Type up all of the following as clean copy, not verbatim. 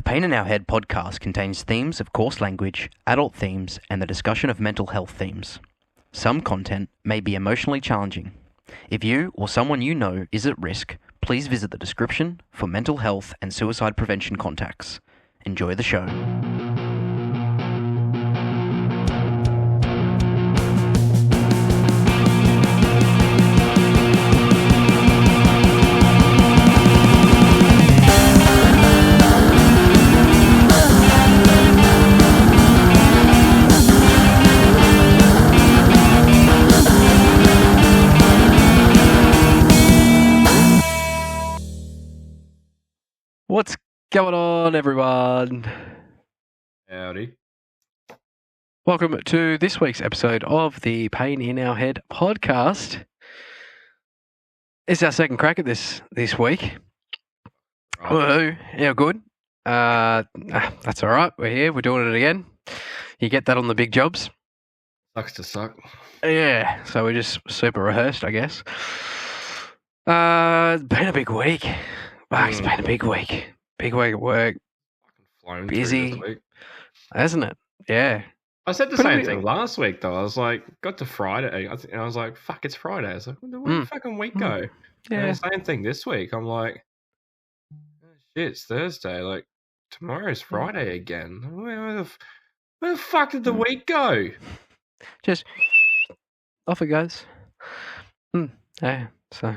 Pain in Our Head podcast contains themes of coarse language, adult themes, and the discussion of mental health themes. Some content may be emotionally challenging. If you or someone you know is at risk, please visit the description for mental health and suicide prevention contacts. Enjoy the show. What's going on, everyone? Howdy. Welcome to this week's episode of the Pain in Our Head podcast. It's our second crack at this week. Right. Woohoo. Yeah, good. That's all right. We're here. We're doing it again. You get that on the big jobs. Sucks to suck. Yeah, so we're just super rehearsed, I guess. It's been a big week. It's been a big week. Big week at work. Flown Busy. through this week. Hasn't it? Yeah. I said the Pretty same big. thing last week, though. I was like, got to Friday, and I was like, fuck, it's Friday. I was like, where did the fucking week go? Yeah. And the same thing this week. I'm like, oh, shit, it's Thursday. Like, tomorrow's Friday again. Where the fuck did the week go? Just off it goes. Yeah, so.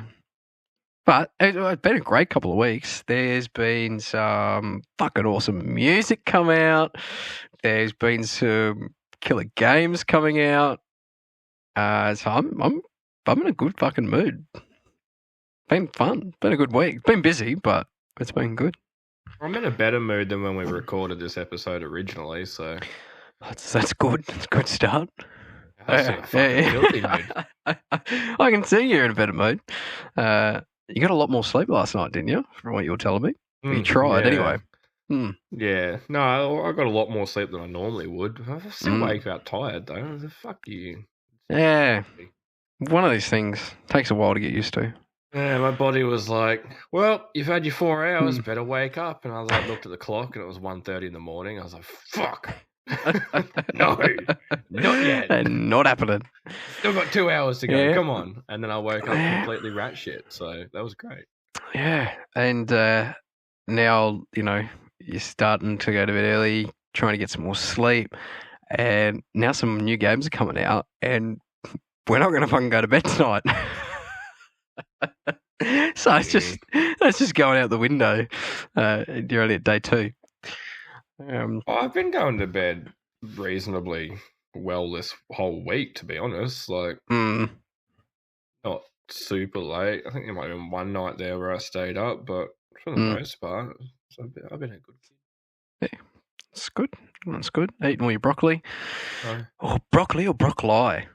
But it's been a great couple of weeks. There's been some fucking awesome music come out. There's been some killer games coming out. So I'm in a good fucking mood. Been fun. Been a good week. Been busy, but it's been good. I'm in a better mood than when we recorded this episode originally, so That's good. It's a good start. I was in a fucking filthy mood. I can see you're in a better mood. You got a lot more sleep last night, didn't you? From what you were telling me. You tried yeah. anyway. Yeah, no, I got a lot more sleep than I normally would. I still wake up tired though. Fuck you. Yeah. One of these things takes a while to get used to. Yeah, my body was like, "Well, you've had your 4 hours. Better wake up." And I was like, looked at the clock, and it was 1:30 in the morning. I was like, "Fuck, no, not yet. And not happening. Still got 2 hours to go. Yeah. Come on." And then I woke up completely rat shit. So that was great. Yeah. And now, you're starting to go to bed early, trying to get some more sleep. And now some new games are coming out, and we're not going to fucking go to bed tonight. So it's just going out the window. You're only at day 2. I've been going to bed reasonably well this whole week, to be honest. Like, not super late. I think there might have been one night there where I stayed up, but for the most part, I've been a good kid. Yeah, it's good. That's good. Eating all your broccoli. No. Oh, broccoli or broccoli?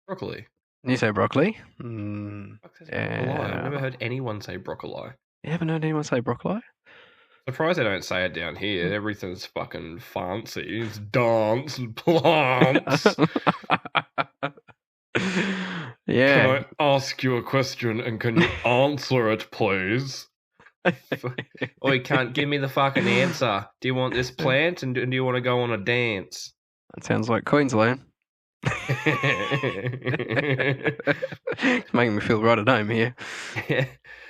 Broccoli. You say broccoli? Fuck says broccoli. I've never heard anyone say broccoli. You haven't heard anyone say broccoli? Surprised they don't say it down here. Everything's fucking fancy. It's dance and plants. Yeah. Can I ask you a question and can you answer it, please? Or you can't give me the fucking answer. Do you want this plant and do you want to go on a dance? That sounds like Queensland. It's making me feel right at home here. Yeah.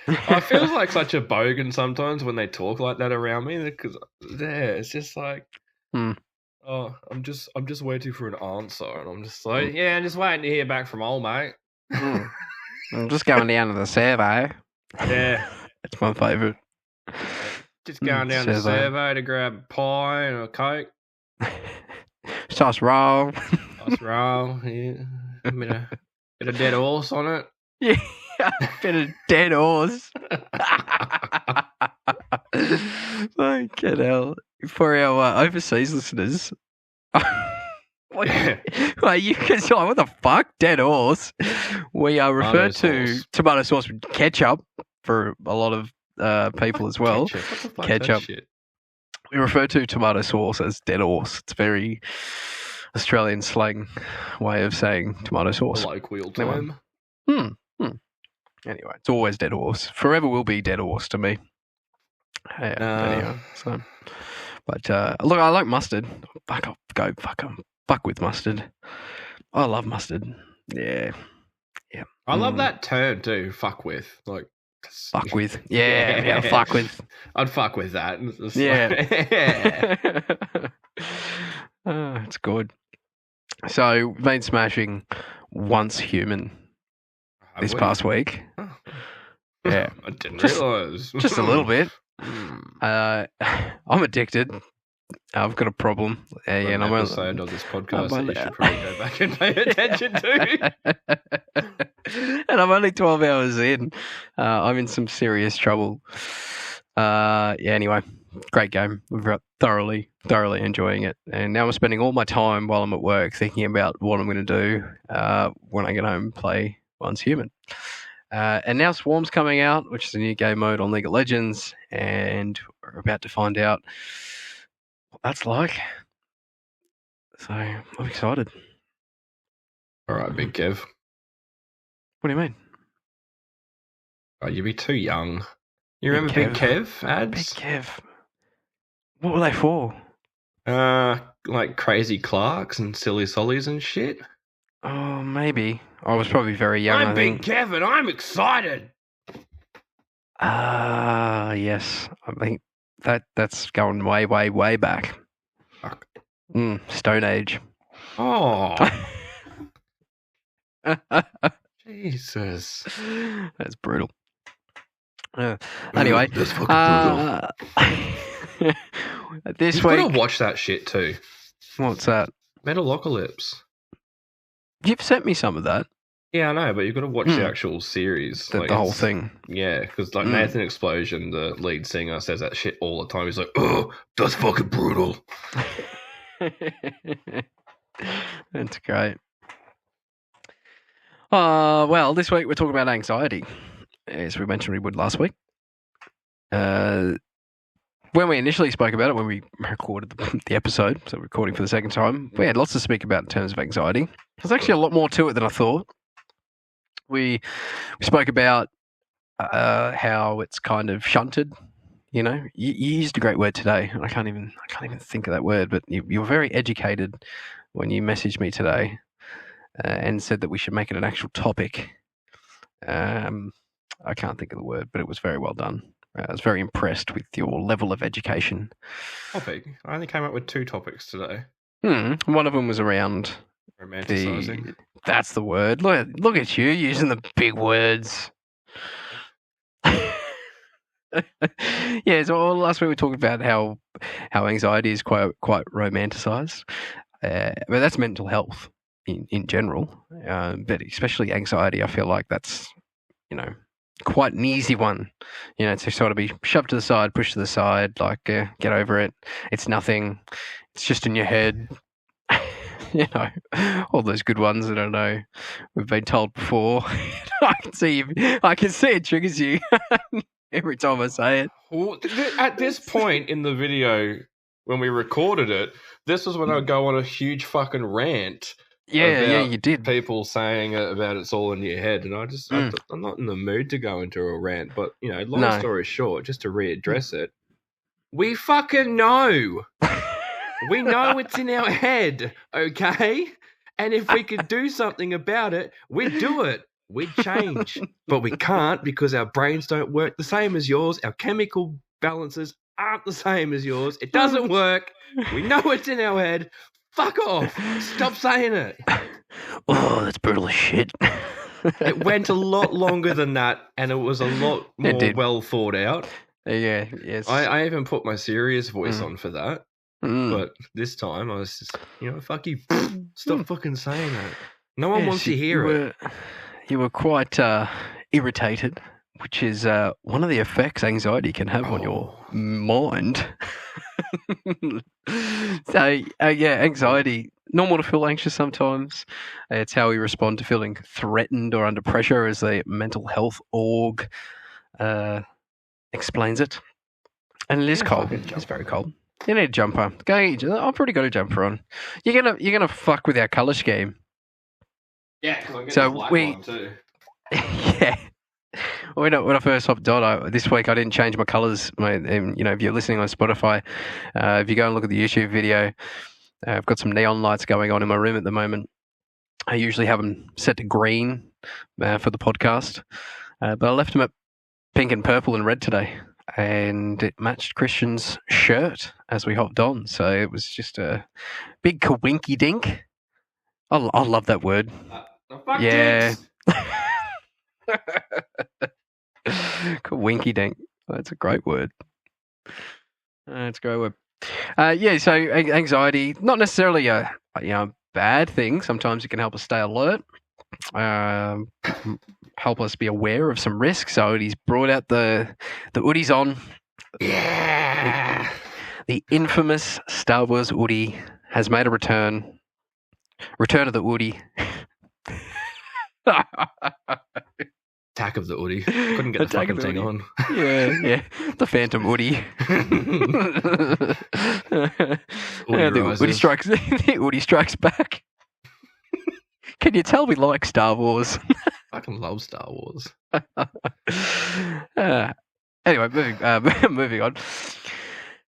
I feel like such a bogan sometimes when they talk like that around me because it's just like, oh, I'm just waiting for an answer, and I'm just like, yeah, I'm just waiting to hear back from old mate. I'm just going down to the servo. Yeah, It's my favourite. just going down to the servo to grab a pie and a Coke. Sauce roll. Nice roll, yeah. Bit of dead horse on it. Yeah, bit of dead horse. Fucking hell. For our overseas listeners, what the fuck? Dead horse? We are referred to tomato sauce with ketchup for a lot of people as well. Ketchup. What the fuck Ketchup. Is that shit? We refer to tomato sauce as dead horse. It's very Australian slang way of saying tomato sauce. Colloquial term. Anyway, it's always dead horse. Forever will be dead horse to me. Anyhow, so. But look, I like mustard. Fuck with mustard. I love mustard. Yeah. I love that term too. Fuck with, like. Fuck with. Yeah, fuck with. I'd fuck with that. It's good. So we've been smashing Once Human this past week. Oh. Yeah. I didn't realise. Just a little bit. I'm addicted. I've got a problem. And I'm episode of this podcast that you should probably go back and pay attention to. And I'm only 12 hours in. I'm in some serious trouble. Anyway, great game. We're thoroughly enjoying it. And now I'm spending all my time while I'm at work thinking about what I'm going to do when I get home and play Once Human. And now Swarm's coming out, which is a new game mode on League of Legends, and we're about to find out what that's like. So I'm excited. All right, Big Kev. What do you mean? Oh, you'd be too young. You remember Big Kev ads? Big Kev. What were they for? Like Crazy Clarks and Silly Sollies and shit. Oh, maybe. I was probably very young. I'm Big Kev and I'm excited. Yes. I think that's going way, way, way back. Fuck. Stone Age. Oh. Jesus. That's brutal. Anyway. That's fucking brutal. This week. You've got to watch that shit too. What's that? Metalocalypse. You've sent me some of that. Yeah, I know, but you've got to watch the actual series. The whole thing. Yeah, because Nathan Explosion, the lead singer, says that shit all the time. He's like, oh, that's fucking brutal. That's great. Well, this week we're talking about anxiety, as we mentioned we would last week. When we initially spoke about it, when we recorded the episode, so recording for the second time, we had lots to speak about in terms of anxiety. There's actually a lot more to it than I thought. We spoke about how it's kind of shunted. You know, you used a great word today, and I can't even think of that word. But you were very educated when you messaged me today and said that we should make it an actual topic. I can't think of the word, but it was very well done. I was very impressed with your level of education. Topic? I only came up with 2 topics today. One of them was around romanticizing. That's the word. Look at you using the big words. Yeah, so last week we talked about how anxiety is quite romanticized, but that's mental health in general. But especially anxiety, I feel like that's quite an easy one, to sort of be shoved to the side, pushed to the side, like get over it. It's nothing. It's just in your head. All those good ones that I know we've been told before. I can see it triggers you every time I say it. Well, at this point in the video, when we recorded it, this was when I would go on a huge fucking rant. Yeah, you did. People saying about it's all in your head, and I'm not in the mood to go into a rant. But long story short, just to readdress it, we fucking know. We know it's in our head, okay? And if we could do something about it, we'd do it. We'd change. But we can't because our brains don't work the same as yours. Our chemical balances aren't the same as yours. It doesn't work. We know it's in our head. Fuck off. Stop saying it. Oh, that's brutal as shit. It went a lot longer than that, and it was a lot more well thought out. Yeah, yes. I even put my serious voice on for that. But this time I was just, fuck you. Stop fucking saying that. No one wants to hear it. You were quite irritated, which is one of the effects anxiety can have on your mind. So, anxiety, normal to feel anxious sometimes. It's how we respond to feeling threatened or under pressure, as the mental health org explains it. And it is cold. It's very cold. You need a jumper. I've already got a jumper on. You're gonna fuck with our colour scheme. Yeah, because I'm getting the black one too. Yeah. when I first hopped on, this week I didn't change my colours. If you're listening on Spotify, if you go and look at the YouTube video, I've got some neon lights going on in my room at the moment. I usually have them set to green for the podcast, but I left them at pink and purple and red today, and it matched Christian's shirt as we hopped on. So it was just a big kawinky dink. I love that word. Yeah. Kawinky dink. That's a great word. That's a great word. So anxiety, not necessarily a bad thing. Sometimes it can help us stay alert, help us be aware of some risks. So he's brought out the hoodies on. Yeah. The infamous Star Wars hoodie has made a return. Return of the hoodie. Attack of the hoodie. Couldn't get the fucking thing on. Yeah. The Phantom hoodie. The hoodie strikes back. Can you tell we like Star Wars? I can love Star Wars. Anyway, moving on.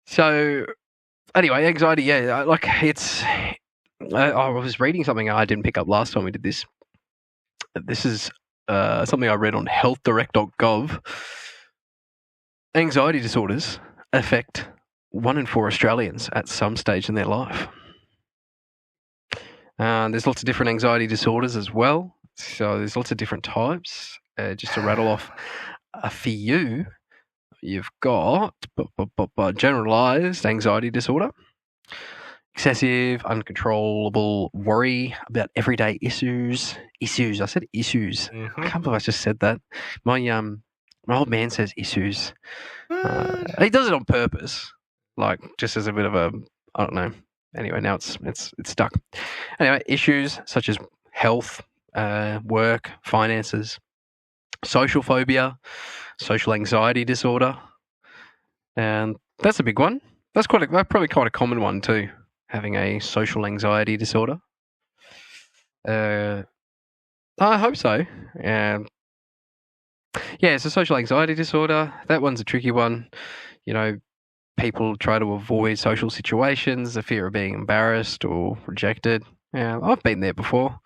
So, anyway, anxiety. Yeah, like it's. I was reading something I didn't pick up last time we did this. This is something I read on healthdirect.gov. Anxiety disorders affect 1 in 4 Australians at some stage in their life. There's lots of different anxiety disorders as well. So there's lots of different types. Just to rattle off a few, you've got generalized anxiety disorder, excessive, uncontrollable worry about everyday issues. I said issues. Mm-hmm. I can't believe I just said that. My old man says issues. He does it on purpose, like just as a bit of a, I don't know. Anyway, now it's stuck. Anyway, issues such as health, work, finances, social phobia, social anxiety disorder, and that's a big one. That's probably quite a common one too. Having a social anxiety disorder. I hope so. It's a social anxiety disorder. That one's a tricky one. People try to avoid social situations, the fear of being embarrassed or rejected. I've been there before.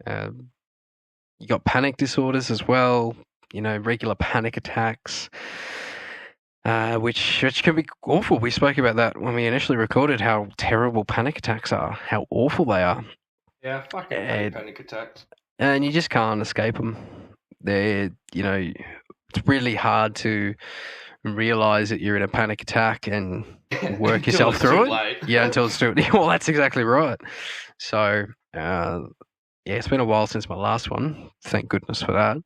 You got panic disorders as well. Regular panic attacks. Which can be awful. We spoke about that when we initially recorded, how terrible panic attacks are, how awful they are. Yeah, fucking panic attacks. And you just can't escape them. It's really hard to realize that you're in a panic attack and work yourself through it. Late. Yeah, until it's too late. Well, that's exactly right. So, it's been a while since my last one. Thank goodness for that.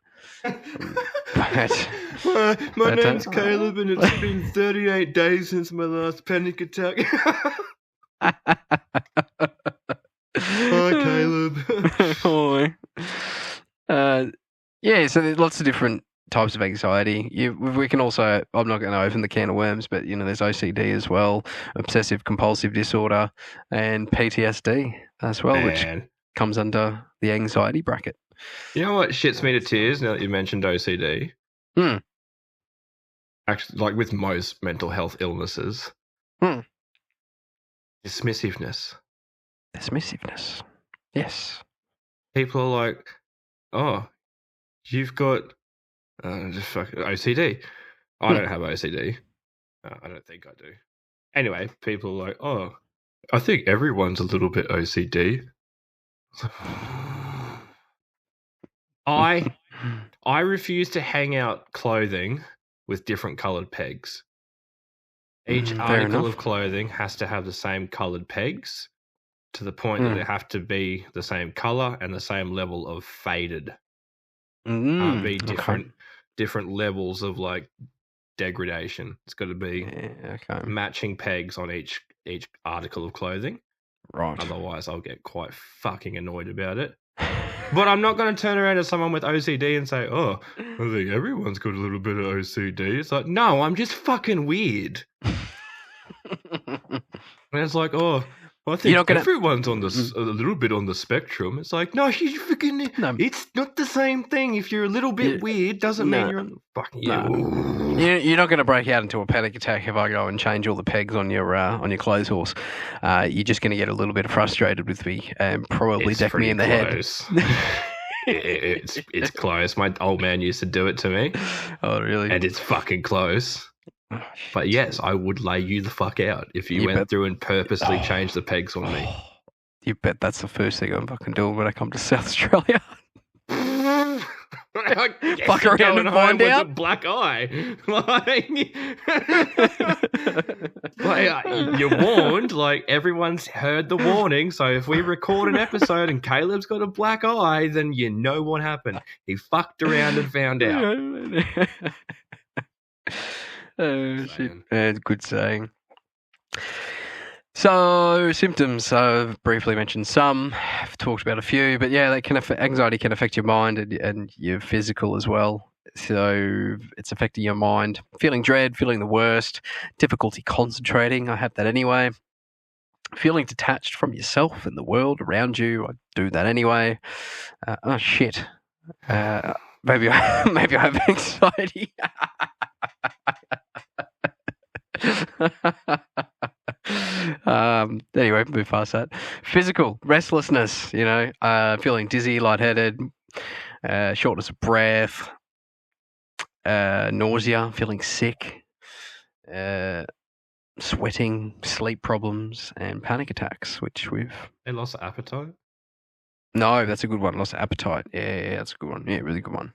My name's Caleb, and it's been 38 days since my last panic attack. Hi, Caleb. Hi. So there's lots of different types of anxiety. We can also, I'm not going to open the can of worms, but there's OCD as well, obsessive compulsive disorder, and PTSD as well, which comes under the anxiety bracket. You know what shits me to tears now that you mentioned OCD? Actually, like with most mental health illnesses. Dismissiveness. Yes. People are like, oh, you've got OCD. I don't have OCD. I don't think I do. Anyway, people are like, oh, I think everyone's a little bit OCD. I refuse to hang out clothing with different coloured pegs. Each article of clothing has to have the same coloured pegs, to the point that they have to be the same colour and the same level of faded. Be different levels of like degradation. It's got to be matching pegs on each article of clothing. Right. Otherwise, I'll get quite fucking annoyed about it. But I'm not going to turn around to someone with OCD and say, oh, I think everyone's got a little bit of OCD. It's like, no, I'm just fucking weird. And it's like, oh, I think everyone's on a little bit on the spectrum. It's like, no, you freaking. No. It's not the same thing. If you're a little bit weird, doesn't mean you're on fucking. You're not going to break out into a panic attack if I go and change all the pegs on your clothes horse. You're just going to get a little bit frustrated with me and probably deck me in the close. Head. It's close. My old man used to do it to me. Oh, really? And it's fucking close. But yes, I would lay you the fuck out if you went through and purposely changed the pegs on me. You bet that's the first thing I'm fucking doing when I come to South Australia. Fuck around and find out. With a black eye. You're warned. Like, everyone's heard the warning. So if we record an episode and Caleb's got a black eye, then you know what happened. He fucked around and found out. Oh, shit. Good saying. So, symptoms, I've briefly mentioned some. I've talked about a few, but yeah, anxiety can affect your mind and your physical as well. So, it's affecting your mind. Feeling dread, feeling the worst, difficulty concentrating. I have that anyway. Feeling detached from yourself and the world around you. I do that anyway. Oh, shit. Maybe I have anxiety. Anyway, move past that. Physical restlessness, feeling dizzy, lightheaded, shortness of breath, nausea, feeling sick, sweating, sleep problems, and panic attacks, which we've... And loss of appetite? No, that's a good one. Loss of appetite. Yeah, that's a good one. Yeah, really good one.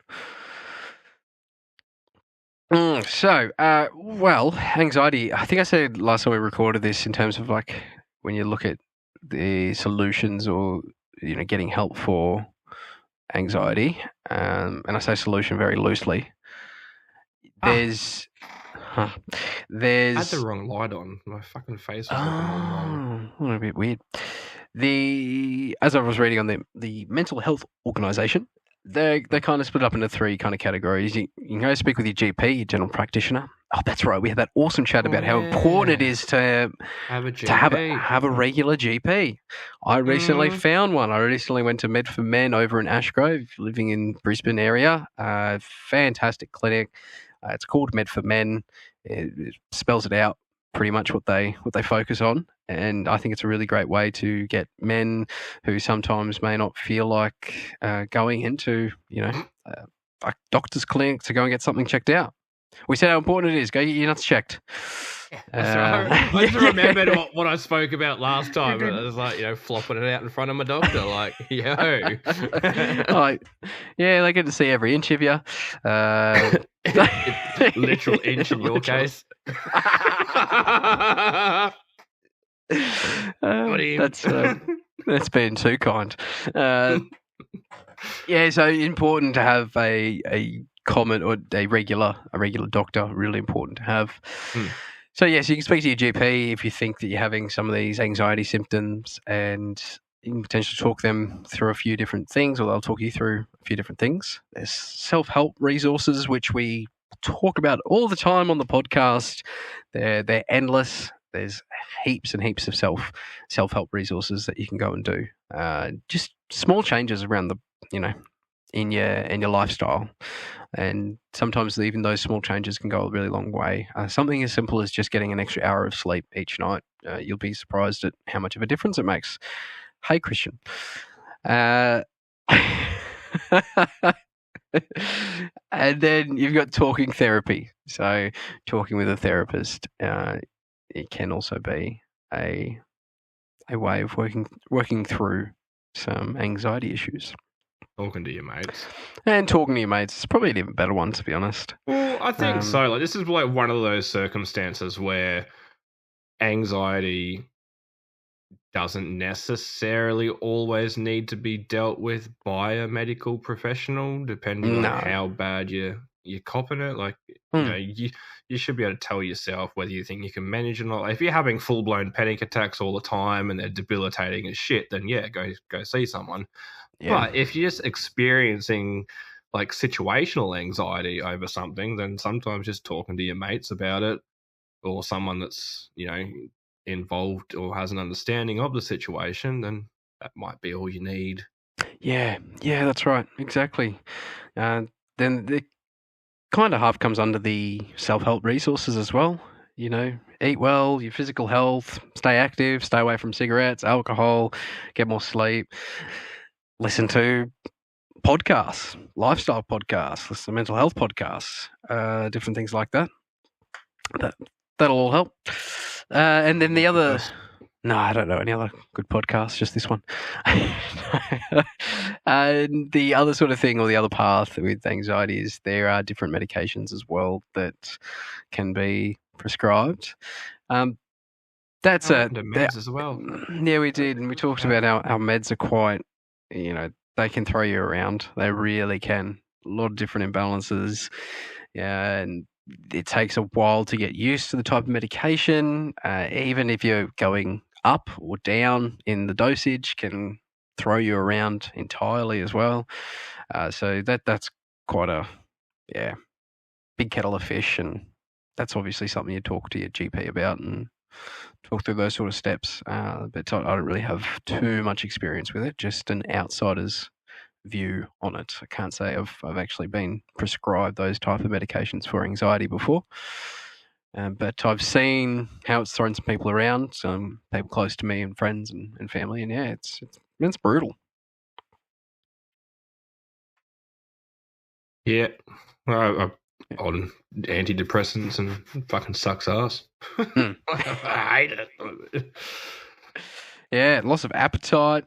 Anxiety, I think I said last time we recorded this in terms of like when you look at the solutions or, getting help for anxiety, and I say solution very loosely. There's... I had the wrong light on. My fucking face was a bit weird. As I was reading on the Mental Health Organisation, they're kind of split up into three kind of categories. You can go speak with your GP, your general practitioner. Oh, that's right. We had that awesome chat about how important it is to have a GP. Have a regular GP. I recently found one. I recently went to Med for Men over in Ashgrove, living in Brisbane area. Fantastic clinic. It's called Med for Men. It spells it out pretty much what they focus on. And I think it's a really great way to get men who sometimes may not feel like going into, a doctor's clinic to go and get something checked out. We said how important it is. Go get your nuts checked. I just remembered what I spoke about last time. It was like, flopping it out in front of my doctor, like, yo. They get to see every inch of you. Literal inch in your case. That's been too kind. So important to have a common or a regular doctor. Really important to have. So you can speak to your GP if you think that you're having some of these anxiety symptoms, and you can potentially talk them through a few different things, or they'll talk you through a few different things. There's self-help resources which we talk about all the time on the podcast. They're endless. There's heaps and heaps of self-help resources that you can go and do. Just small changes around the, in your lifestyle. And sometimes even those small changes can go a really long way. Something as simple as just getting an extra hour of sleep each night. You'll be surprised at how much of a difference it makes. Hey, Christian. And then you've got talking therapy. So talking with a therapist, it can also be a way of working through some anxiety issues. Talking to your mates. And talking to your mates is probably an even better one, to be honest. Well, I think so. Like, this is like one of those circumstances where anxiety doesn't necessarily always need to be dealt with by a medical professional, depending on how bad you're copping it. Like, you should be able to tell yourself whether you think you can manage it or not. If you're having full-blown panic attacks all the time and they're debilitating as shit, then go see someone. Yeah. But if you're just experiencing like situational anxiety over something, then sometimes just talking to your mates about it, or someone that's, involved or has an understanding of the situation, then that might be all you need. Yeah, that's right. Exactly. Then the kind of half comes under the self-help resources as well. Eat well, your physical health, stay active, stay away from cigarettes, alcohol, get more sleep, listen to podcasts, lifestyle podcasts, listen to mental health podcasts, different things like that. That'll all help. And then the other... No, I don't know any other good podcasts, just this one. And the other sort of thing, or the other path with anxiety, is there are different medications as well that can be prescribed. That's meds as well. Yeah, we did, and we talked about how meds are quite, they can throw you around. They really can. A lot of different imbalances, and it takes a while to get used to the type of medication. Even if you're going up or down in the dosage, can throw you around entirely as well. So that's quite a big kettle of fish, and that's obviously something you talk to your GP about and talk through those sort of steps. But I don't really have too much experience with it, just an outsider's view on it. I can't say I've actually been prescribed those type of medications for anxiety before. But I've seen how it's thrown some people around, some people close to me and friends and family, and yeah, it's brutal. Yeah, I'm on antidepressants and it fucking sucks ass. I hate it. Yeah, loss of appetite.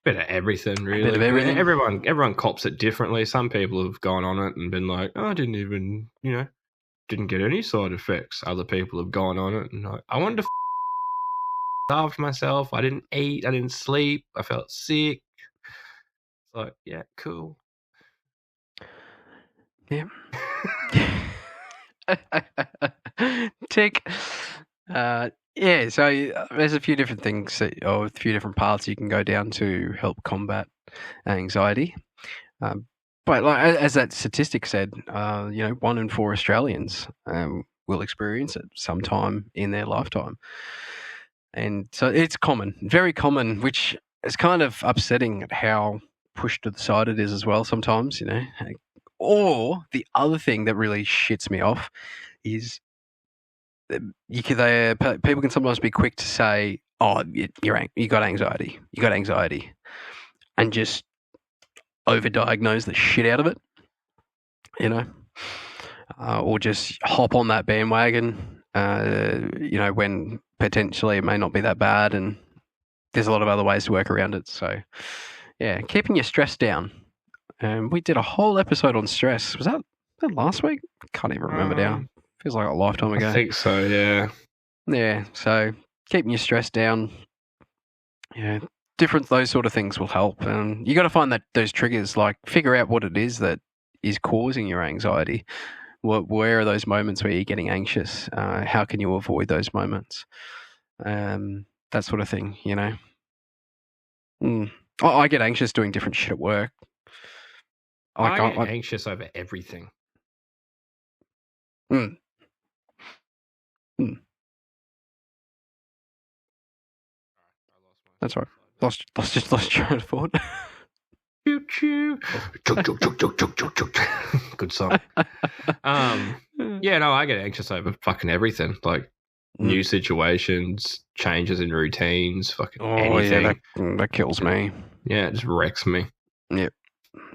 Bit of everything, really. Bit of everything. Everyone cops it differently. Some people have gone on it and been like, "Oh, I didn't even, didn't get any side effects." Other people have gone on it and like, "I wanted to starve myself. I didn't eat. I didn't sleep. I felt sick." It's like, yeah, cool. Yeah. Tick. Yeah, so there's a few different things or a few different paths you can go down to help combat anxiety. But like as that statistic said, 1 in 4 Australians will experience it sometime in their lifetime. And so it's common, very common, which is kind of upsetting at how pushed to the side it is as well sometimes, Or the other thing that really shits me off is people can sometimes be quick to say, "Oh, you got anxiety. You got anxiety," and just overdiagnose the shit out of it, or just hop on that bandwagon, when potentially it may not be that bad, and there's a lot of other ways to work around it. So, yeah, keeping your stress down. We did a whole episode on stress. Was that last week? Can't even remember now. Feels like a lifetime ago. I think so, yeah. Yeah, so keeping your stress down, different those sort of things will help. And you got to find those triggers, like figure out what it is that is causing your anxiety. Where are those moments where you're getting anxious? How can you avoid those moments? That sort of thing, I get anxious doing different shit at work. I get anxious over everything. That's right. Lost train of thought. Choo choo. Good song. Yeah, no, I get anxious over fucking everything. Like new situations, changes in routines, fucking anything. Yeah, that kills me. Yeah, it just wrecks me. Yep.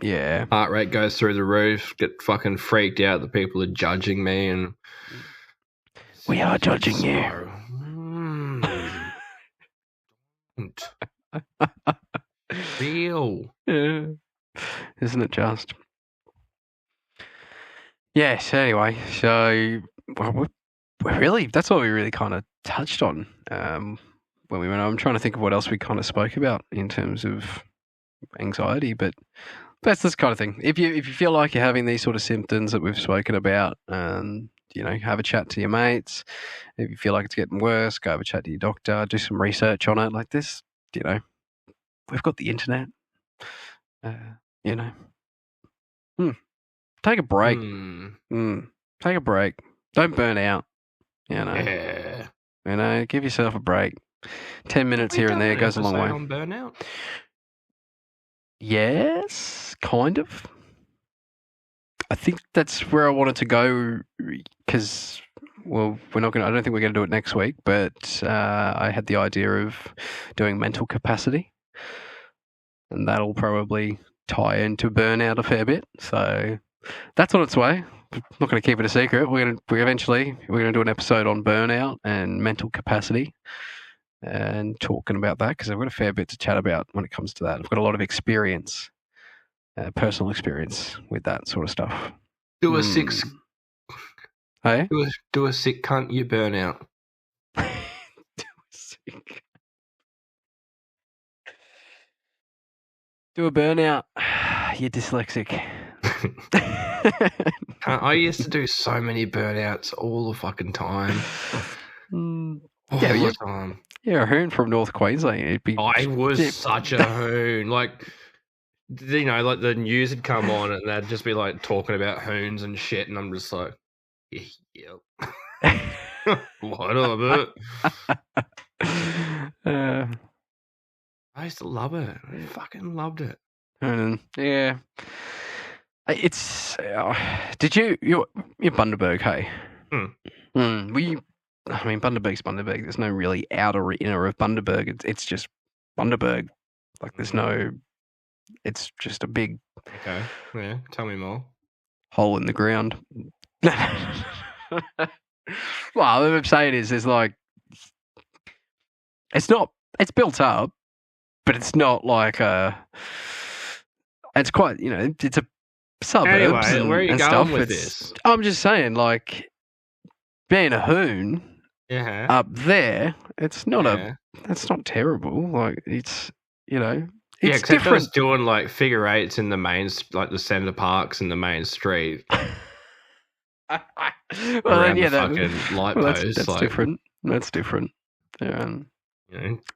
Yeah. Heart rate goes through the roof. Get fucking freaked out that people are judging me, and we are judging you. Real. Yeah. Isn't it just? Yes, anyway, so that's what we really kind of touched on when we went. I'm trying to think of what else we kind of spoke about in terms of anxiety, but that's this kind of thing. If you feel like you're having these sort of symptoms that we've spoken about, have a chat to your mates. If you feel like it's getting worse, go have a chat to your doctor, do some research on it. Like this, we've got the internet. Take a break. Take a break. Don't burn out. Yeah. Give yourself a break. 10 minutes here and there goes a long way. On burnout? Yes, kind of. I think that's where I wanted to go because, well, I don't think we're going to do it next week, but I had the idea of doing mental capacity, and that'll probably tie into burnout a fair bit. So that's on its way. I'm not going to keep it a secret. We're going to do an episode on burnout and mental capacity and talking about that because I've got a fair bit to chat about when it comes to that. I've got a lot of experience, personal experience with that sort of stuff. Do a sick, hey? Do a sick cunt, you burn out. Do a sick. Do a burnout, you're dyslexic. I used to do so many burnouts all the fucking time. All the time. Yeah, a hoon from North Queensland. I was such a hoon. Like the news had come on and they'd just be like talking about hoons and shit, and I'm just like, yep. Whatever. I used to love it. I fucking loved it. Yeah. It's. Did you're Bundaberg, hey? Were you? I mean, Bundaberg's Bundaberg. There's no really outer or inner of Bundaberg. It's just Bundaberg. Like there's no. It's just a big. Okay. Yeah. Tell me more. Hole in the ground. Well, what I'm saying is, there's like. It's not. It's built up, but it's not like a. It's quite. It's a suburbs. Anyway, where are you going with this? I'm just saying, like, being a hoon up there, it's not that's not terrible. Like, it's it's except I was doing like figure eights in the main, like the centre parks in the main street. Well, around the fucking light posts. That's like, different. That's different. Yeah.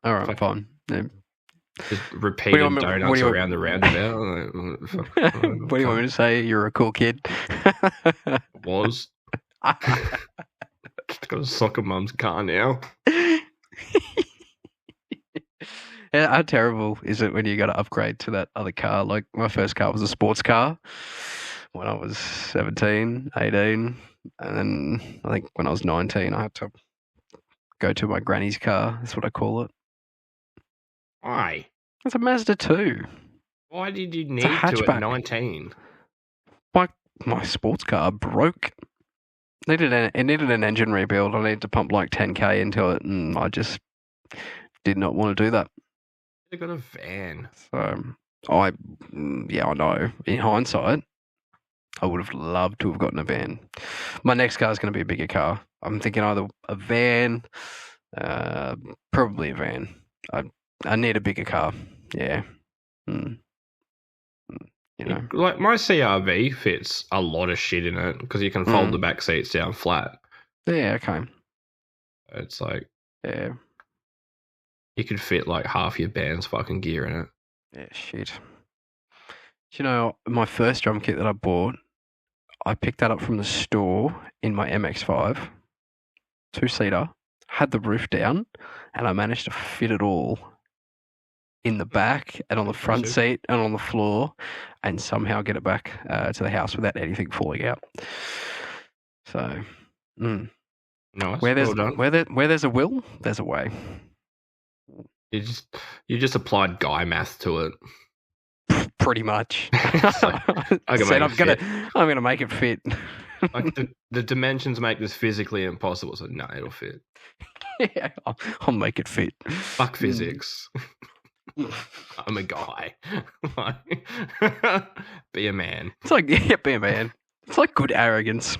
All right, fine. Yeah. Just repeating donuts around the roundabout. What do you want me to say? You're a cool kid. Was. Just got a soccer mum's car now. Yeah, how terrible is it when you got to upgrade to that other car? Like, my first car was a sports car when I was 17, 18. And then I think when I was 19, I had to go to my granny's car. That's what I call it. Why? It's a Mazda 2. Why did you need to at 19? My sports car broke. It needed an engine rebuild. I needed to pump like 10k into it, and I just did not want to do that. You got a van. So I know. In hindsight, I would have loved to have gotten a van. My next car is going to be a bigger car. I'm thinking either a van, probably a van. I need a bigger car. Yeah. Like my CRV fits a lot of shit in it because you can fold the back seats down flat. Yeah, okay. It's like, yeah, you could fit like half your band's fucking gear in it. Yeah, shit. Do my first drum kit that I bought, I picked that up from the store in my MX-5, 2-seater, had the roof down, and I managed to fit it all in the back and on the front seat and on the floor, and somehow get it back to the house without anything falling out. So, nice. Where there's a will, there's a way. You just applied guy math to it. Pretty much. Like, I'm gonna make it fit. Like the dimensions make this physically impossible. So no, it'll fit. Yeah, I'll make it fit. Fuck physics. I'm a guy. Be a man. It's like, be a man. It's like good arrogance.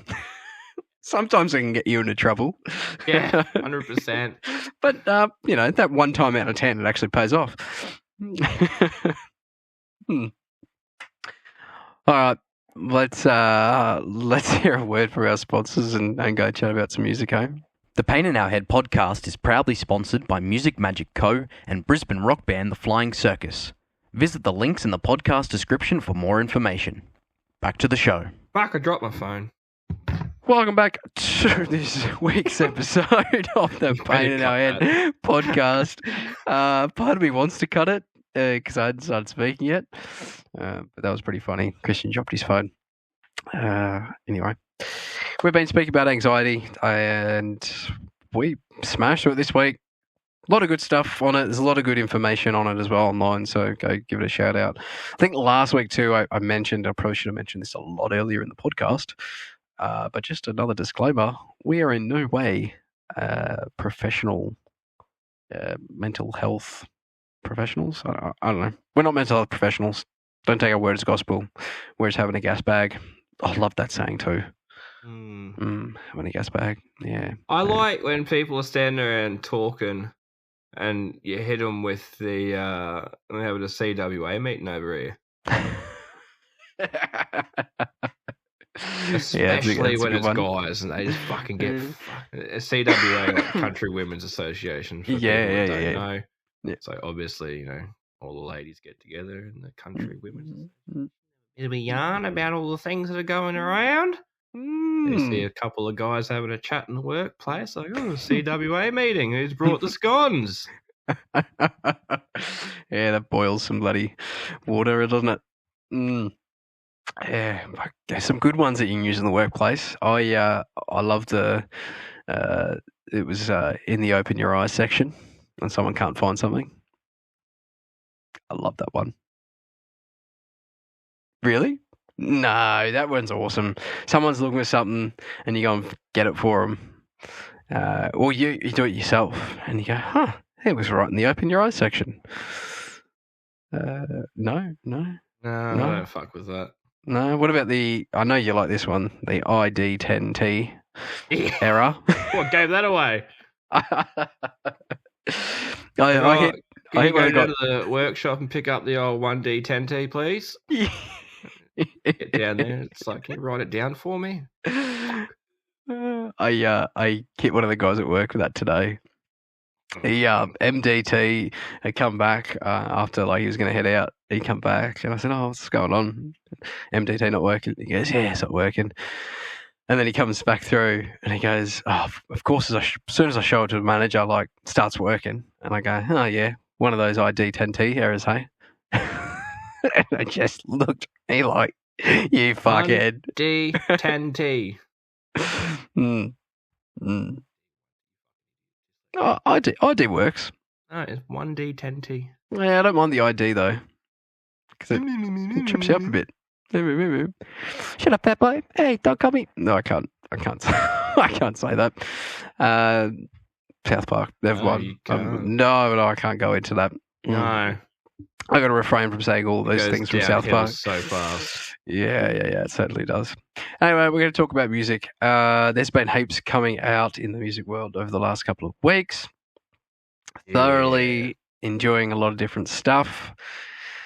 Sometimes it can get you into trouble. Yeah, 100%. But that one time out of 10, it actually pays off. All right, let's hear a word from our sponsors and go chat about some music, eh? The Pain in Our Head podcast is proudly sponsored by Music Magic Co. and Brisbane rock band The Flying Circus. Visit the links in the podcast description for more information. Back to the show. Fuck, I dropped my phone. Welcome back to this week's episode of the Pain in Our Head podcast. Part of me wants to cut it because I hadn't started speaking yet, but that was pretty funny. Christian dropped his phone. Anyway, we've been speaking about anxiety and we smashed through it this week. A lot of good stuff on it. There's a lot of good information on it as well online, so go give it a shout out. I think last week too, I probably should have mentioned this a lot earlier in the podcast, but just another disclaimer, we are in no way professional mental health professionals. I don't know. We're not mental health professionals. Don't take our word as gospel. We're just having a gas bag. I love that saying too. Having a gas bag. Yeah. I like when people are standing around talking and you hit them with the we're having a CWA meeting over here. Especially when it's guys and they just fucking get a CWA, like Country Women's Association. Yeah. So obviously, all the ladies get together in the Country Women's Association. It'll be yarn about all the things that are going around. You see a couple of guys having a chat in the workplace, like, CWA meeting, who's brought the scones? Yeah, that boils some bloody water, doesn't it? Yeah, there's some good ones that you can use in the workplace. I love the it was in the open your eyes section when someone can't find something. I love that one. Really? No, that one's awesome. Someone's looking for something and you go and get it for them. Or you do it yourself and you go, it was right in the open your eyes section. No. No, I don't fuck with that. No, what about I know you like this one, the ID10T error. What gave that away? I Can you go to the workshop and pick up the old 1D10T, please? Get down there. It's like, can you write it down for me? I hit one of the guys at work with that today. He MDT had come back after he was going to head out. He come back and I said, what's going on? MDT not working. He goes, yeah, it's not working. And then he comes back through and he goes, of course, as soon as I show it to the manager, starts working. And I go, yeah, one of those ID10T errors, hey? And I just looked at me like, you fuckhead. D10T. ID works. No, it's 1D10T. Yeah, I don't mind the ID though, because it trips you up a bit. Shut up, fat boy. Hey, don't call me. No, I can't. I can't say that. South Park. They've won. No, I can't go into that. No. I got to refrain from saying all those things from South Park. So fast. Yeah, it certainly does. Anyway, we're going to talk about music. There's been heaps coming out in the music world over the last couple of weeks. Yeah. Thoroughly enjoying a lot of different stuff.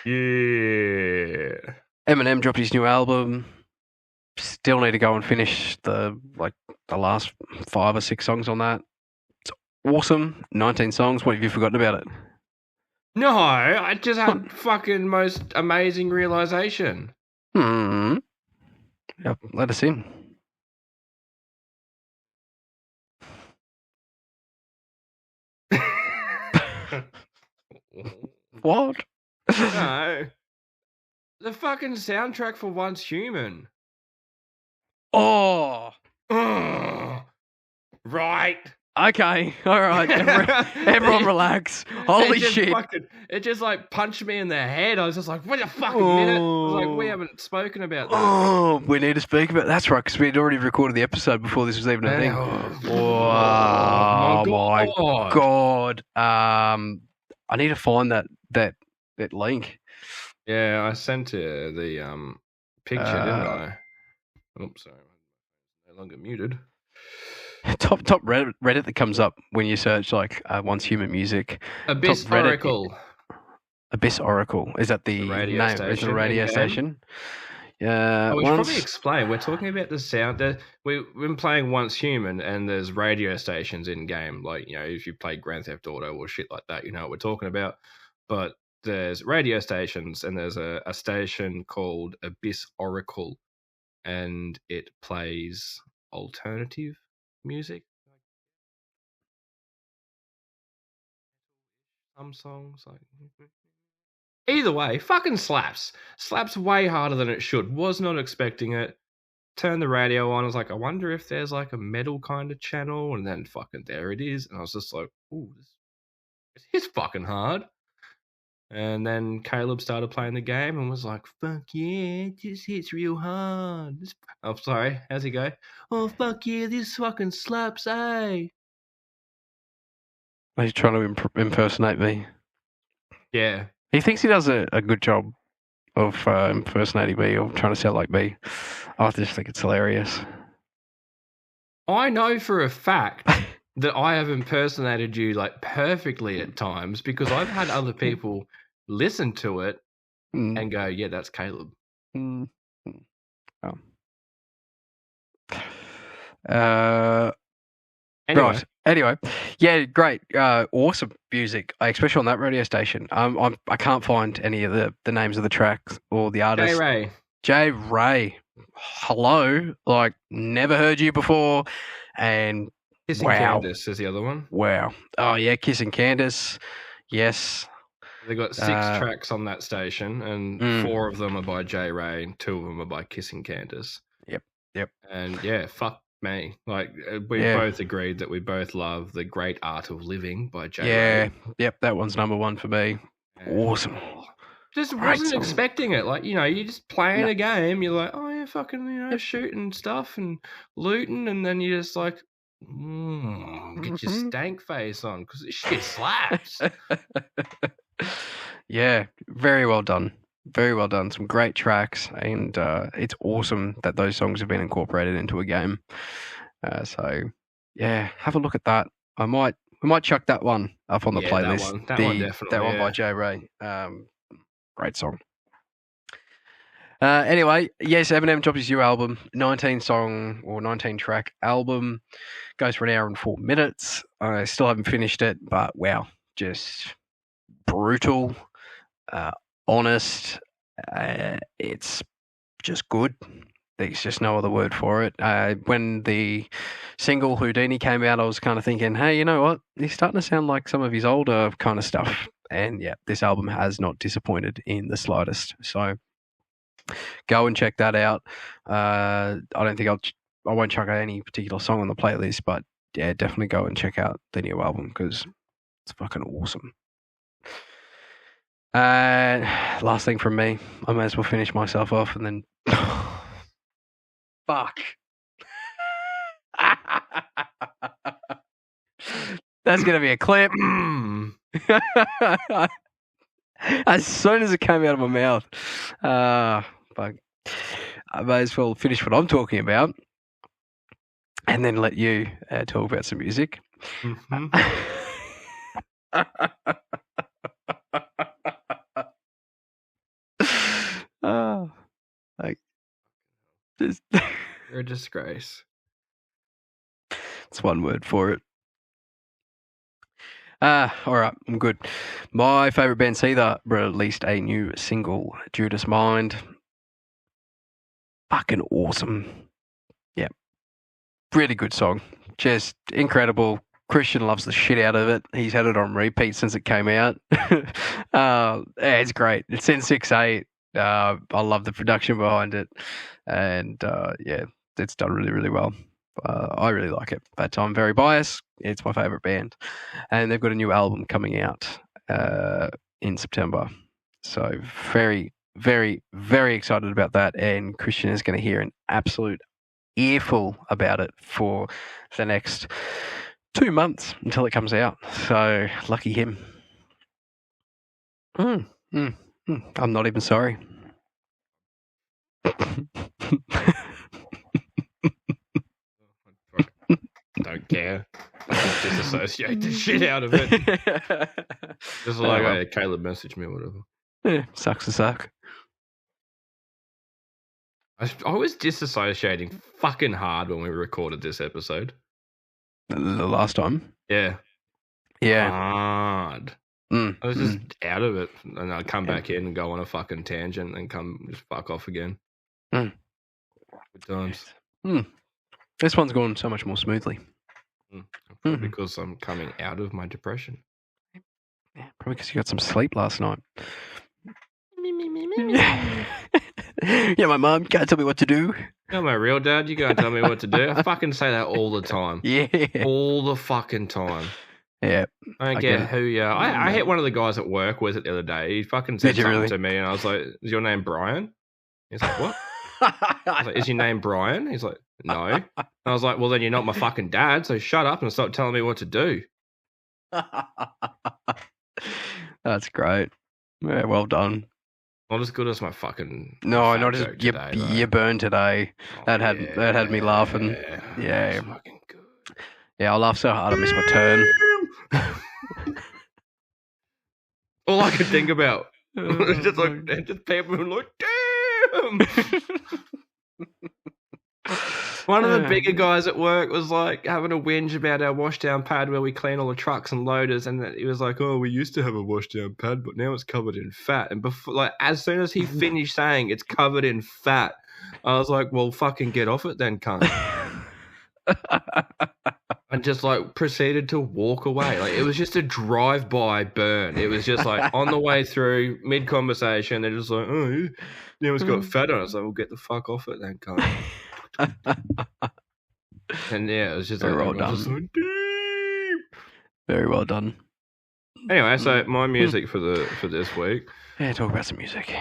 Yeah. Eminem dropped his new album. Still need to go and finish the last 5 or 6 songs on that. It's awesome. 19 songs. What have you forgotten about it? No, I just had fucking most amazing realization. Yep, let us in. What? No. The fucking soundtrack for Once Human. Oh. Right. Okay, all right. Everyone relax. Holy shit. It just punched me in the head. I was just like, wait a fucking minute. I was like, we haven't spoken about that. Oh, we need to speak about That's right, because we had already recorded the episode before this was even a thing. Oh my God. I need to find that link. Yeah, I sent you the picture, didn't I? Oops, sorry. No longer muted. Top Reddit that comes up when you search Once Human music. Abyss Oracle. Abyss Oracle. Is that the radio name? Station, is it a radio station? Yeah. We should probably explain. We're talking about the sound. We've been playing Once Human, and there's radio stations in game. If you play Grand Theft Auto or shit like that, you know what we're talking about. But there's radio stations, and there's a station called Abyss Oracle, and it plays alternative music. Some songs like. Either way, fucking slaps. Slaps way harder than it should. Was not expecting it. Turned the radio on. I was like, I wonder if there's like a metal kind of channel. And then fucking there it is. And I was just like, ooh, this is fucking hard. And then Caleb started playing the game and was like, fuck yeah, it just hits real hard. Oh, sorry. How's he go? Oh, fuck yeah, this fucking slaps, eh? He's trying to impersonate me. Yeah. He thinks he does a good job of impersonating me or trying to sound like me. I just think it's hilarious. I know for a fact that I have impersonated you like perfectly at times because I've had other people listen to it and go, yeah, that's Caleb. Right. Anyway, yeah, great, awesome music, especially on that radio station. I can't find any of the names of the tracks or the artists. J Ray, hello, like never heard you before, and Kissing Candace is the other one. Wow. Oh yeah, Kissing Candace. Yes. They got 6 tracks on that station, and 4 of them are by J Ray, and 2 of them are by Kissing Candace. Yep. And yeah, fuck me. Like we both agreed that we both love The Great Art of Living by J Ray. Yep, that one's number 1 for me. Awesome. Just wasn't expecting it. Like, you're just playing a game. You're like, oh yeah, fucking, shooting stuff and looting, and then you're just like, get your stank face on because this shit slaps. Yeah, very well done. Very well done. Some great tracks, and it's awesome that those songs have been incorporated into a game. So, yeah, have a look at that. We might chuck that one up on the playlist. That one definitely. That one by J Ray. Great song. Anyway, yes, Eminem drops his new album, 19-song or 19-track album. Goes for an hour and 4 minutes. I still haven't finished it, but wow, just brutal, honest. It's just good. There's just no other word for it. When the single Houdini came out, I was kind of thinking, hey, you know what? He's starting to sound like some of his older kind of stuff. And yeah, this album has not disappointed in the slightest. So go and check that out. I don't think I won't chuck out any particular song on the playlist, but yeah, definitely go and check out the new album because it's fucking awesome. Last thing from me, I may as well finish myself off and then fuck. That's gonna be a clip. As soon as it came out of my mouth, fuck. I may as well finish what I'm talking about and then let you talk about some music. You're a disgrace. It's one word for it. All right, I'm good. My favourite band, Seether, released a new single, Judas Mind. Fucking awesome. Yeah. Really good song. Just incredible. Christian loves the shit out of it. He's had it on repeat since it came out. Yeah, it's great. It's in 6/8. I love the production behind it. And yeah, it's done really, really well. I really like it, but I'm very biased. It's my favourite band. And they've got a new album coming out in September. So very, very, very excited about that. And Christian is going to hear an absolute earful about it for the next 2 months until it comes out. So lucky him. I'm not even sorry. Don't care. Just disassociate the shit out of it. Just like, hey, Caleb messaged me or whatever. Yeah, sucks to suck. I was disassociating fucking hard when we recorded this episode. The last time? Yeah. Hard. I was just out of it. And I'd come back in and go on a fucking tangent and come just fuck off again. Good times. This one's gone so much more smoothly. Probably because I'm coming out of my depression. Yeah, probably because you got some sleep last night. Yeah, my mum can't tell me what to do. You're my real dad. You can't tell me what to do. I fucking say that all the time. Yeah. All the fucking time. Yeah. I don't care who you are. I hit one of the guys at work with it the other day. He fucking said something to me, and I was like, "Is your name Brian?" He's like, "What?" I was like, "Is your name Brian?" He's like, "No." And I was like, "Well, then you're not my fucking dad, so shut up and stop telling me what to do." That's great. Yeah, well done. Not as good as my fucking not as you burned today. That had me laughing. Yeah, fucking good. Yeah, I laughed so hard I missed my turn. All I could think about was just people who like, damn. One of the bigger guys at work was like having a whinge about our washdown pad where we clean all the trucks and loaders, and he was like, "Oh, we used to have a washdown pad, but now it's covered in fat." And before, like, as soon as he finished saying it's covered in fat, I was like, "Well, fucking get off it then, cunt." And just like proceeded to walk away. Like it was just a drive-by burn. It was just like on the way through, mid-conversation, they're just like, "Oh, now it's got fat on it." I was like, "Well, get the fuck off it then, cunt." And yeah, it was just very like, well done. So deep. Very well done. Anyway, so my music for this week. Yeah, talk about some music.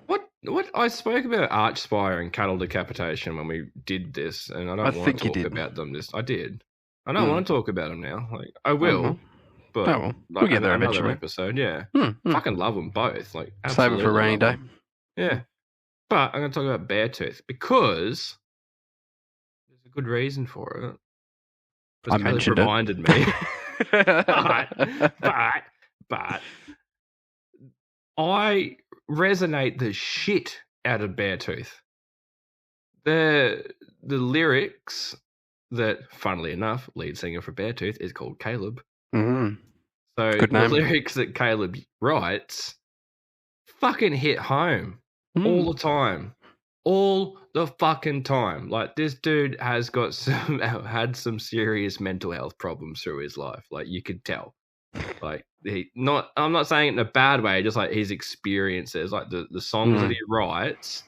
What I spoke about Archspire and cattle decapitation when we did this, and I don't want to talk about them. I did. I don't want to talk about them now. Like I will, but we'll get there eventually. Episode, yeah. Fucking love them both. Like save it for a rainy day. Yeah, but I'm going to talk about Beartooth because there's a good reason for it. I mentioned reminded me. but I resonate the shit out of Beartooth. The lyrics that, funnily enough, lead singer for Beartooth is called Caleb. Mm-hmm. So the lyrics that Caleb writes fucking hit home all the time. All the fucking time. Like this dude has had some serious mental health problems through his life. Like you could tell. Like I'm not saying it in a bad way, just like his experiences, like the songs that he writes,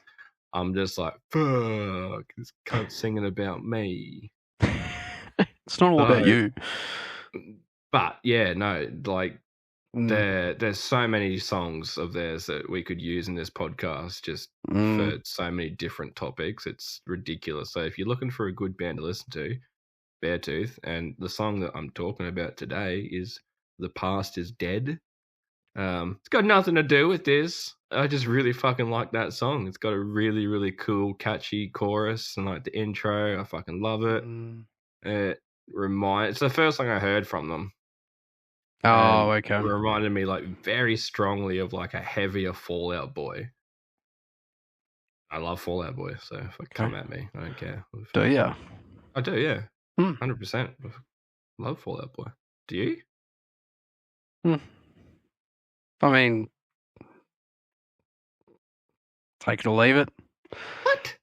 I'm just like, fuck, this cunt's singing about me. It's not all about you. But yeah, no, like there's so many songs of theirs that we could use in this podcast just for so many different topics. It's ridiculous. So if you're looking for a good band to listen to, Beartooth, and the song that I'm talking about today is The Past is Dead. It's got nothing to do with this. I just really fucking like that song. It's got a really, really cool, catchy chorus and like the intro. I fucking love it. It's the first song I heard from them. Oh, okay. It reminded me like very strongly of like a heavier Fall Out Boy. I love Fall Out Boy, so come at me. I don't care. Do you? I do, yeah. 100%. Love Fall Out Boy. Do you? I mean, take it or leave it. What?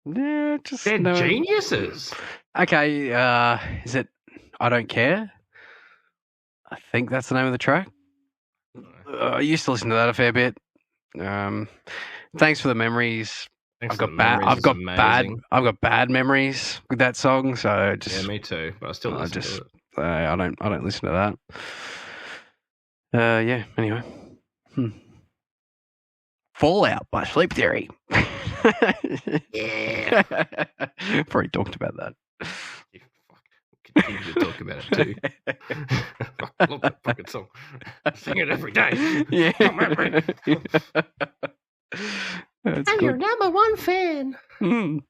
Yeah, they're geniuses. Okay, is it I Don't Care? I think that's the name of the track. I used to listen to that a fair bit. Thanks for the memories. I've got bad memories with that song, so just me too. But I still listen to it. I don't listen to that. Yeah. Anyway, Fallout by Sleep Theory. Yeah. Probably talked about that. Continue to talk about it too. I love that fucking song. I sing it every day. Yeah. Come at me. I'm your number one fan. No,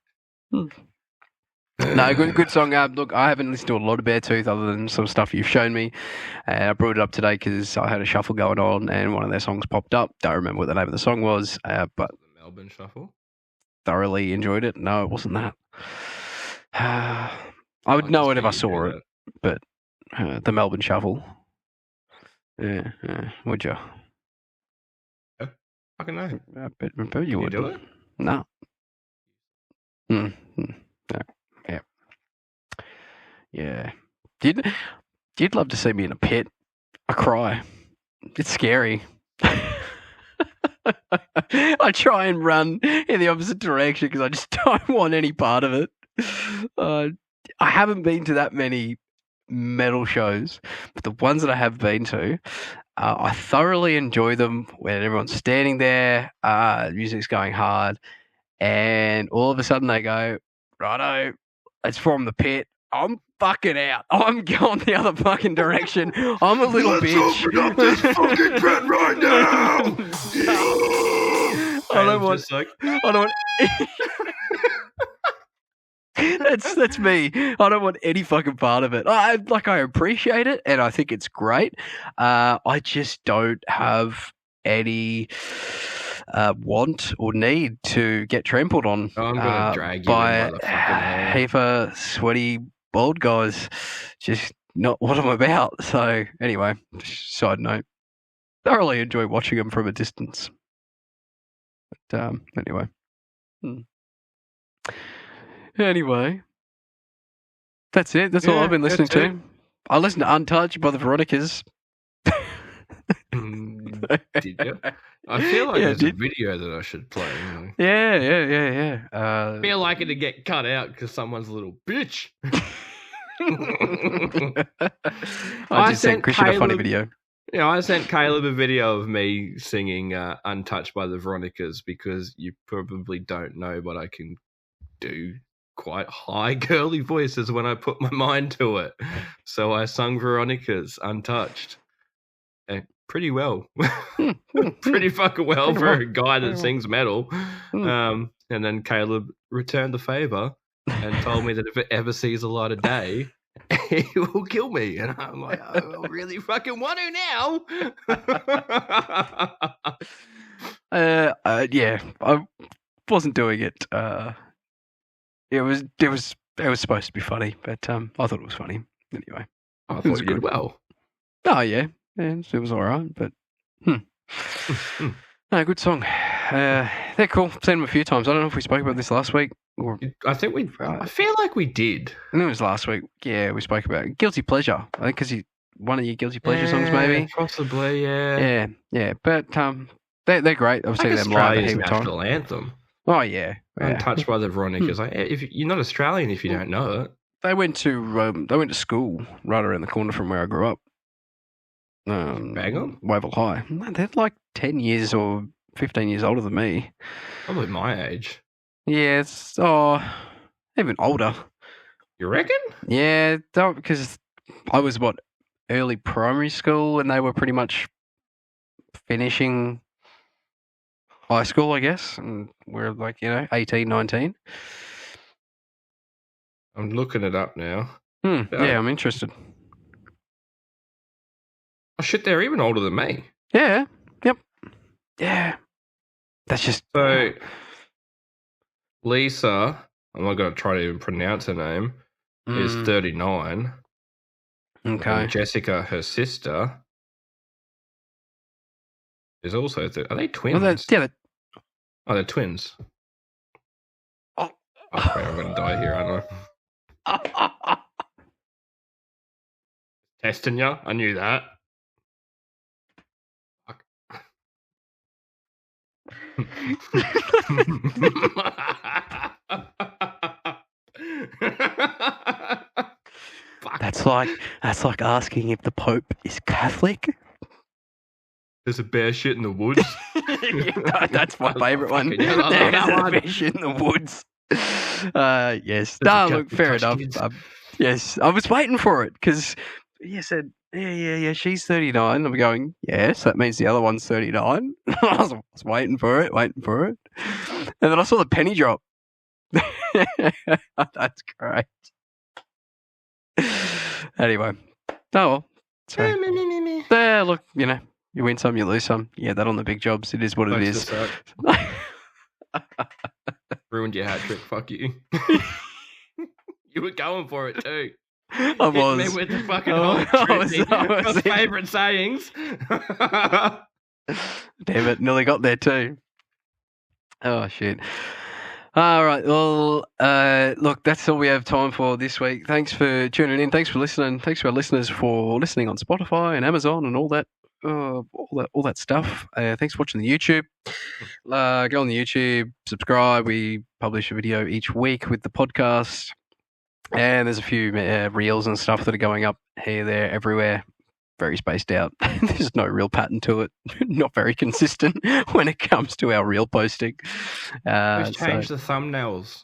good song. Look, I haven't listened to a lot of Beartooth other than some stuff you've shown me. I brought it up today because I had a shuffle going on and one of their songs popped up. Don't remember what the name of the song was, but the Melbourne Shuffle. Thoroughly enjoyed it. No, it wasn't that. I would know it if I saw it, but the Melbourne Shuffle. Yeah, would you? Yeah, fucking know. I bet you would. Do it? No. No. Yeah. Yeah. You'd love to see me in a pit. I cry. It's scary. I try and run in the opposite direction because I just don't want any part of it. I haven't been to that many metal shows, but the ones that I have been to, I thoroughly enjoy them when everyone's standing there, music's going hard, and all of a sudden they go, righto, it's from the pit. I'm fucking out. I'm going the other fucking direction. I'm a little bitch. Open up this fucking pit right now. I don't want. That's me. I don't want any fucking part of it. I appreciate it and I think it's great. I just don't have any want or need to get trampled on. I'm gonna drag you by a heap of sweaty bald guys. Just not what I'm about. So anyway, side note. Thoroughly enjoy watching them from a distance. But anyway. Anyway, that's it. That's all I've been listening to. I listened to Untouched by the Veronicas. Did you? I feel like there's a video that I should play. Yeah. I feel like it'd get cut out because someone's a little bitch. I just sent Christian a funny video. Yeah, I sent Caleb a video of me singing Untouched by the Veronicas because you probably don't know, but I can do quite high girly voices when I put my mind to it. So I sung Veronica's Untouched. Pretty well. Pretty fucking well for a guy that sings metal. And then Caleb returned the favor and told me that if it ever sees a light of day, he will kill me. And I'm like, I really fucking want to now. Yeah, I wasn't doing it. It was supposed to be funny, but I thought it was funny anyway. I thought you did well. Oh yeah, it was all right, but no, good song. They're cool. I've seen them a few times. I don't know if we spoke about this last week. Or I think I feel like we did. I think it was last week. Yeah, we spoke about it. Guilty Pleasure. I think because one of your Guilty Pleasure songs, maybe. Possibly, yeah. Yeah. But they're great. I've seen them live a heap of times. National anthem. Oh yeah. Untouched by the Veronicas. If you're not Australian, if you don't know it. They went to school right around the corner from where I grew up. Bangor? Wavell High. They're like 10 years or 15 years older than me. Probably my age. Yeah, it's even older. You reckon? Yeah, because I was early primary school and they were pretty much finishing high school, I guess. And we're 18, 19. I'm looking it up now. Yeah, I'm interested. Oh shit, they're even older than me. Yeah. Yep. Yeah. That's just so. Lisa, I'm not going to try to even pronounce her name, is 39. Okay. And Jessica, her sister, is also 30. Are they twins? They're twins. Oh, wait, I'm going to die here, aren't I? Testing you. I knew that. That's like asking if the Pope is Catholic. There's a bear shit in the woods. That's my favourite one. There's a bear shit in the woods. Yes. No, look, fair enough. Yes, I was waiting for it because you said, yeah, she's 39. I'm going, yes, that means the other one's 39. I was waiting for it. And then I saw the penny drop. That's great. Anyway. Oh, well. So, look, you win some, you lose some. Yeah, that on the big jobs. It is what it is. Ruined your hat trick. Fuck you. You were going for it too. I was. Me with the fucking my favourite sayings. Damn it, nearly got there too. Oh, shit. All right. Well, look, that's all we have time for this week. Thanks for tuning in. Thanks for listening. Thanks to our listeners for listening on Spotify and Amazon and all that stuff. Thanks for watching the YouTube. Go on the YouTube, subscribe. We publish a video each week with the podcast, and there's a few reels and stuff that are going up here, there, everywhere. Very spaced out. There's no real pattern to it. Not very consistent when it comes to our reel posting. We've changed the thumbnails.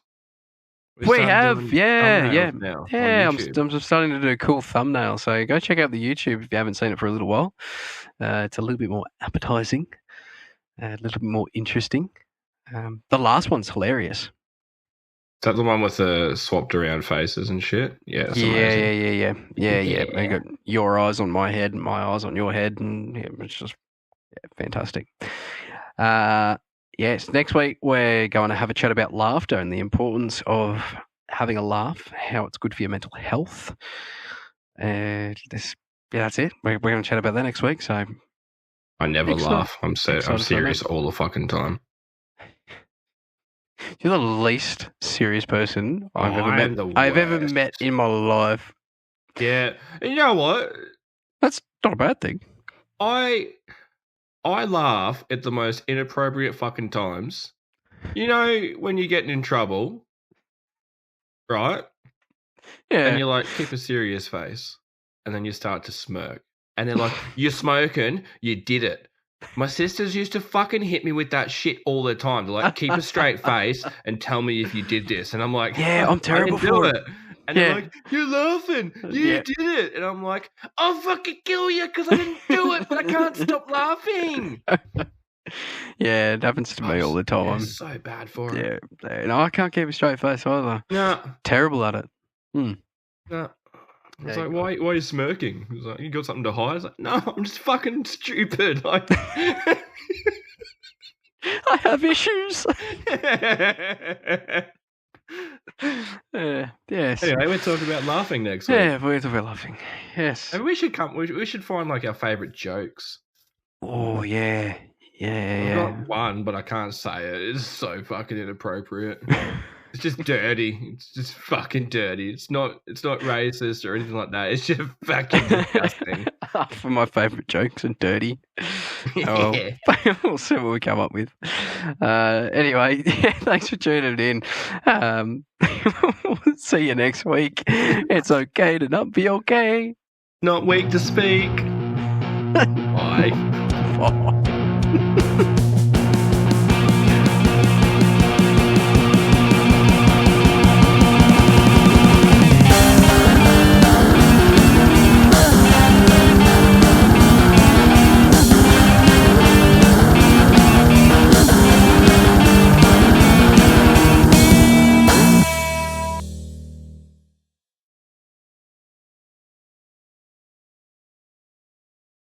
We have, yeah. Now yeah, I'm starting to do cool thumbnails. So go check out the YouTube if you haven't seen it for a little while. It's a little bit more appetizing, a little bit more interesting. The last one's hilarious. Is that the one with the swapped around faces and shit? Yeah. Yeah. I got your eyes on my head and my eyes on your head, and it's just fantastic. Yes, next week we're going to have a chat about laughter and the importance of having a laugh, how it's good for your mental health. That's it. We're going to chat about that next week. So I never laugh. I'm serious all the fucking time. You're the least serious person I've ever met in my life. Yeah. And you know what? That's not a bad thing. I laugh at the most inappropriate fucking times. You know, when you're getting in trouble, right? Yeah. And you're like, keep a serious face. And then you start to smirk. And they're like, you're smoking, you did it. My sisters used to fucking hit me with that shit all the time. They're like, keep a straight face and tell me if you did this. And I'm like, yeah, I'm terrible for it. And they're like, you're laughing. You did it. And I'm like, I'll fucking kill you because I didn't do it, but I can't stop laughing. Yeah, it happens to me all the time. Yeah, it's so bad for it. Yeah. No, I can't keep a straight face either. No. Terrible at it. No. It's like, why are you smirking? It's like, you got something to hide? It's like, no, I'm just fucking stupid. I have issues. Yes. Anyway, we're talking about laughing next week. Yeah, we're talking about laughing. Yes. And we should find like our favourite jokes. Oh yeah. I've got one, but I can't say it. It's so fucking inappropriate. It's just dirty. It's just fucking dirty. It's not racist or anything like that. It's just fucking disgusting. For my favourite jokes and dirty. Yeah. We'll see what we come up with. Anyway, thanks for tuning in. We'll see you next week. It's okay to not be okay. Not weak to speak. Bye. Bye.